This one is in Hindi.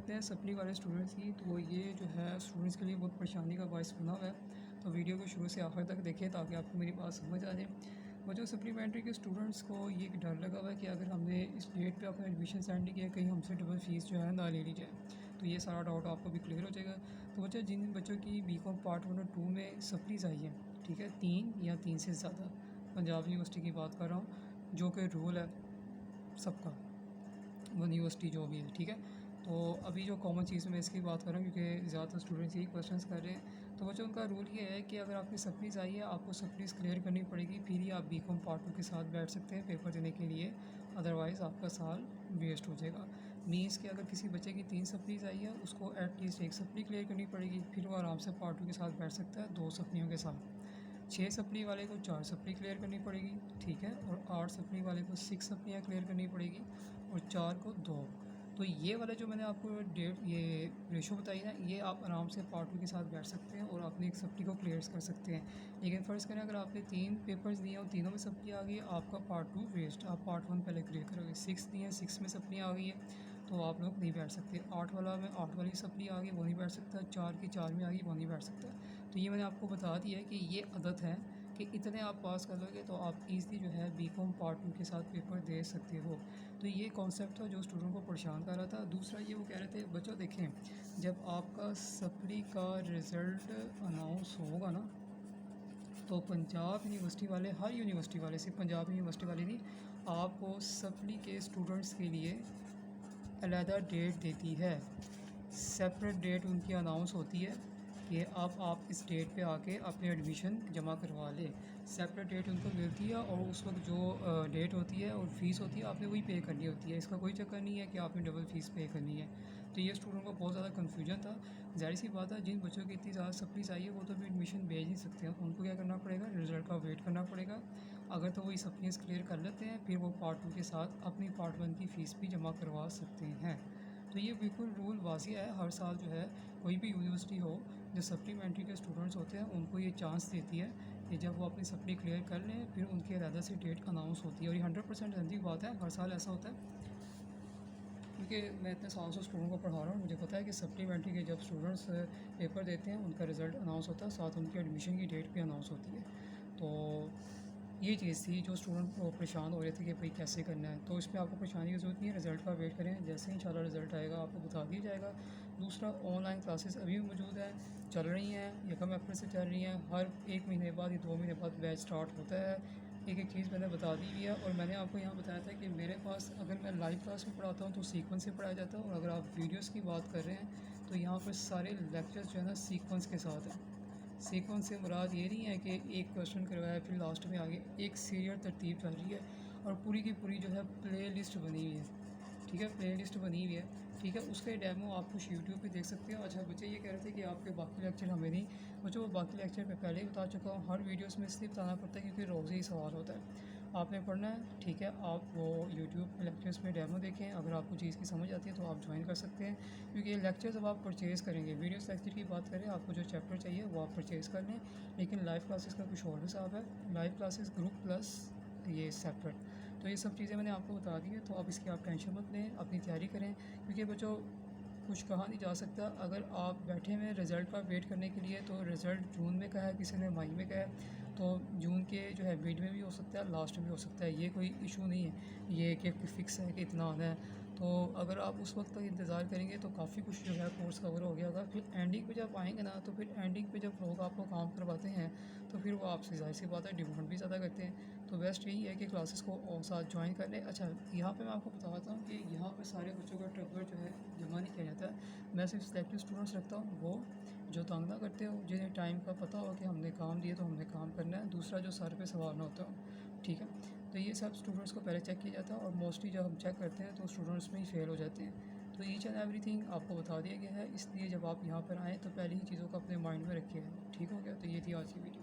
करते हैं सप्ली वाले स्टूडेंट्स की। तो ये जो है स्टूडेंट्स के लिए बहुत परेशानी का बायस बना हुआ है। तो वीडियो को शुरू से आखिर तक देखें ताकि आपको मेरी बात समझ आ जाए। वो जो सप्लीमेंट्री के स्टूडेंट्स को ये डर लगा हुआ है कि अगर हमने इस डेट पे अपना एडमिशन सेंड नहीं किया, कहीं हमसे डबल फ़ीस जो है ना ले ली जाए। तो ये सारा डाउट आपको भी क्लियर हो जाएगा। तो बच्चा, जिन बच्चों की बीकॉम पार्ट 1 और 2 में सप्लीज़ आई हैं, ठीक है, 3 या 3 से ज़्यादा, पंजाब यूनिवर्सिटी की बात कर रहा हूँ, जो कि रूल है सबका, वो यूनिवर्सिटी जो भी है, ठीक है। तो अभी जो कॉमन चीज़ मैं इसकी बात कर रहा हूँ क्योंकि ज़्यादातर स्टूडेंट्स यही क्वेश्चंस कर रहे हैं। तो बच्चों, उनका रूल ये है कि अगर आपकी सप्लीज़ आई है, आपको सप्लीज़ क्लियर करनी पड़ेगी, फिर ही आप बीकॉम पार्ट 2 के साथ बैठ सकते हैं पेपर देने के लिए। अदरवाइज़ आपका साल वेस्ट हो जाएगा। मीन्स कि अगर किसी बच्चे की 3 सप्लीज़ आई है, उसको एटलीस्ट 1 सप्ली क्लियर करनी पड़ेगी, फिर वो आराम से पार्ट 2 के साथ बैठ सकता है 2 सप्लियों के साथ। 6 सप्ली वाले को 4 सप्ली क्लियर करनी पड़ेगी, ठीक है, और 8 सप्ली वाले को 6 सप्लियाँ क्लियर करनी पड़ेगी और 4 को 2। तो ये वाला जो मैंने आपको डेट ये रेशो बताई ना, ये आप आराम से पार्ट 2 के साथ बैठ सकते हैं और अपनी एक सप्ली को क्लियर कर सकते हैं। लेकिन फ़र्ज़ करें अगर आपने 3 पेपर्स दिए और तीनों में सप्ली आ गई, आपका पार्ट 2 वेस्ट। आप पार्ट 1 पहले क्लियर करोगे। 6 दिए, 6 में सप्लियाँ आ गई है, तो आप लोग नहीं बैठ सकते। 8 वाला में 8 वाली सप्ली आ गई, वो नहीं बैठ सकता। 4 की 4 में आ गई, वो नहीं बैठ सकता। तो ये मैंने आपको बता दिया है कि ये आदत है कि इतने आप पास कर लोगे तो आप ईज़िली जो है बीकॉम पार्ट 2 के साथ पेपर दे सकते हो। तो ये कॉन्सेप्ट था जो स्टूडेंट को परेशान कर रहा था। दूसरा ये वो कह रहे थे, बच्चों देखें, जब आपका सप्ली का रिज़ल्ट अनाउंस होगा ना, तो पंजाब यूनिवर्सिटी वाले, हर यूनिवर्सिटी वाले, सिर्फ पंजाब यूनिवर्सिटी वाले नहीं, आपको सप्ली के स्टूडेंट्स के लिए अलहदा डेट देती है। सेपरेट डेट उनकी अनाउंस होती है कि अब आप इस डेट पे आके अपने एडमिशन जमा करवा लें। सेपरेट डेट उनको मिलती है और उस वक्त जो डेट होती है और फ़ीस होती है, आपने वही पे करनी होती है। इसका कोई चक्कर नहीं है कि आपने डबल फ़ीस पे करनी है। तो ये स्टूडेंट को बहुत ज़्यादा कन्फ्यूजन था। ज़ाहिर सी बात है, जिन बच्चों की इतनी ज़्यादा सप्लीज़ आई है वो तो भी एडमिशन भेज नहीं सकते हैं। उनको क्या करना पड़ेगा, रिज़ल्ट का वेट करना पड़ेगा। अगर तो वही सप्लीज़ क्लियर कर लेते हैं, फिर वो पार्ट 2 के साथ अपनी पार्ट 1 की फ़ीस भी जमा करवा सकते हैं। तो ये बिल्कुल रूल वाज़िह है। हर साल जो है कोई भी यूनिवर्सिटी हो, जो सप्लीमेंट्री के स्टूडेंट्स होते हैं उनको ये चांस देती है कि जब वो अपनी सप्ली क्लियर कर लें, फिर उनकी अलहदा से डेट अनाउंस होती है। और ये 100% जनरल बात है, हर साल ऐसा होता है। क्योंकि मैं इतने सालों से स्टूडेंट को पढ़ा रहा हूँ, मुझे पता है कि सप्लीमेंट्री के जब स्टूडेंट्स पेपर देते हैं, उनका रिज़ल्ट अनाउंस होता है, साथ उनकी एडमिशन की डेट भी अनाउंस होती है। तो ये चीज़ थी जो स्टूडेंट को परेशान हो रहे थे कि भाई कैसे करना है। तो इसमें आपको परेशानी की ज़रूरत नहीं है, रिज़ल्ट का वेट करें, जैसे ही इंशाल्लाह रिज़ल्ट आएगा आपको बता दिया जाएगा। दूसरा, ऑनलाइन क्लासेस अभी भी मौजूद हैं, चल रही हैं, यकम अप्रैल से चल रही हैं। हर 1 महीने बाद या 2 महीने बाद बैच स्टार्ट होता है। एक चीज़ मैंने बता दी हुई है और मैंने आपको यहाँ बताया था कि मेरे पास अगर मैं लाइव क्लास में पढ़ाता हूँ तो सीक्वेंस से पढ़ाया जाता है, और अगर आप वीडियोस की बात कर रहे हैं तो यहाँ पर सारे लेक्चर्स जो है ना सीक्वेंस के साथ हैं। सीक्वेंस से मुराद ये नहीं है कि एक क्वेश्चन करवाया फिर लास्ट में आगे, एक सीरियल तरतीब चल रही है और पूरी की पूरी जो है प्ले लिस्ट बनी हुई है, ठीक है, प्ले लिस्ट बनी हुई है, ठीक है। उसके डेमो आप कुछ यूट्यूब पे देख सकते हो। अच्छा, बच्चे ये कह रहे थे कि आपके बाकी लेक्चर हमें नहीं, बच्चों वो बाकी लेक्चर मैं पहले ही बता चुका हूँ। हर वीडियोस में इसलिए बताना पड़ता है क्योंकि रोज़ ही सवाल होता है, आपने पढ़ना है, ठीक है। आप वो यूट्यूब लेक्चर्स में डेमो देखें, अगर आपको चीज़ की समझ आती है तो आप ज्वाइन कर सकते हैं। क्योंकि ये लेक्चर्स अब आप परचेज़ करेंगे, वीडियोस लेक्चर की बात करें, आपको जो चैप्टर चाहिए वो आप परचेज़ कर लें। लेकिन लाइव क्लासेस का कुछ और हिसाब है, लाइव क्लासेस ग्रुप प्लस ये सेपरेट। तो ये सब चीज़ें मैंने आपको बता दी है, तो अब इसकी आप टेंशन मत लें, अपनी तैयारी करें। क्योंकि बच्चों, कुछ कहा नहीं जा सकता। अगर आप बैठे हुए रिज़ल्ट का वेट करने के लिए, तो रिज़ल्ट जून में का है, किसी ने मई में का है, तो जून के जो है मिड में भी हो सकता है, लास्ट में भी हो सकता है। ये कोई इशू नहीं है ये कि फ़िक्स है कि इतना आना है। तो अगर आप उस वक्त तक इंतज़ार करेंगे तो काफ़ी कुछ जो है कोर्स कवर हो गया होगा। फिर एंडिंग पे जब आएँगे ना, तो फिर एंडिंग पे जब लोग आपको काम करवाते हैं तो फिर वो आपसे ज़ाहिर सी बात है डिमांड भी ज़्यादा करते हैं। तो बेस्ट यही है कि क्लासेस को और साथ ज्वाइन कर लें। अच्छा, यहाँ पे मैं आपको बताता हूँ कि यहाँ पे सारे बच्चों का ट्रबल जो है जमा नहीं किया जाता है। मैं सिर्फ सिलेक्टिव स्टूडेंट्स रखता हूँ, वो जो तंग ना करते हो, जिन्हें टाइम का पता हो कि हमने काम दिए तो हमने काम करना है। दूसरा, जो सर पे सवार ना होता हो, ठीक है। तो ये सब स्टूडेंट्स को पहले चेक किया जाता है और मोस्टली जब हम चेक करते हैं तो स्टूडेंट्स में ही फेल हो जाते हैं। तो ईच एंड एवरीथिंग आपको बता दिया गया है, इसलिए जब आप यहाँ पर आएँ तो पहले ही चीज़ों को अपने माइंड में रखिए। ठीक हो गया? तो ये थी आज की वीडियो।